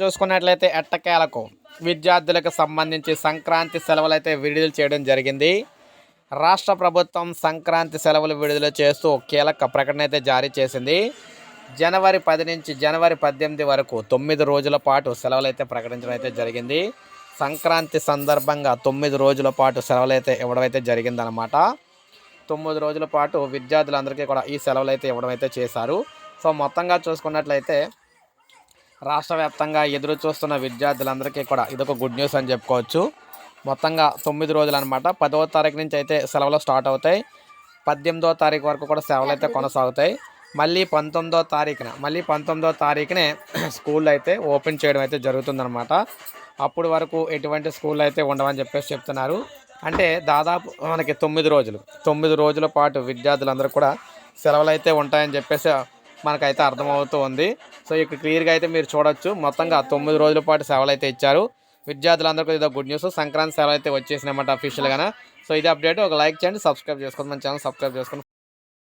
చూసుకున్నట్లయితే ఎట్టకేలకు విద్యార్థులకు సంబంధించి సంక్రాంతి సెలవులు అయితే విడుదల చేయడం జరిగింది. రాష్ట్ర ప్రభుత్వం సంక్రాంతి సెలవులు విడుదల చేస్తూ కీలక ప్రకటన అయితే జారీ చేసింది. జనవరి 10 నుంచి జనవరి 18 వరకు 9 రోజుల పాటు సెలవులు అయితే ప్రకటించడం అయితే జరిగింది. సంక్రాంతి సందర్భంగా 9 రోజుల పాటు సెలవులు అయితే ఇవ్వడం అయితే జరిగిందనమాట. 9 రోజుల పాటు విద్యార్థులందరికీ కూడా ఈ సెలవులు అయితే ఇవ్వడం అయితే చేశారు. సో మొత్తంగా చూసుకున్నట్లయితే రాష్ట్ర వ్యాప్తంగా ఎదురు చూస్తున్న విద్యార్థులందరికీ కూడా ఇదొక గుడ్ న్యూస్ అని చెప్పుకోవచ్చు. మొత్తంగా 9 రోజులు అనమాట. 10వ తారీఖు నుంచి అయితే సెలవులు స్టార్ట్ అవుతాయి. 18వ తారీఖు వరకు కూడా సెలవులు అయితే కొనసాగుతాయి. మళ్ళీ 19వ తారీఖునే స్కూల్ అయితే ఓపెన్ చేయడం అయితే జరుగుతుందన్నమాట. అప్పుడు వరకు ఎటువంటి స్కూల్ అయితే ఉండవని చెప్పేసి చెప్తున్నారు. అంటే దాదాపు మనకి 9 రోజుల పాటు విద్యార్థులందరూ కూడా సెలవులు అయితే ఉంటాయని చెప్పేసి మనకైతే అర్థమవుతూ ఉంది. సో ఇక్కడ క్లియర్గా అయితే మీరు చూడొచ్చు. మొత్తంగా 9 రోజుల పాటు సెలవులు అయితే ఇచ్చారు విద్యార్థులందరికీ. ఇదో గుడ్ న్యూస్. సంక్రాంతి సెలవు అయితే వచ్చేసినమాట అఫీషియల్గానే. సో ఇది అప్డేట్. ఒక లైక్ చేయండి, సబ్స్క్రైబ్ చేసుకోండి, మన ఛానల్ సబ్స్క్రైబ్ చేసుకోండి.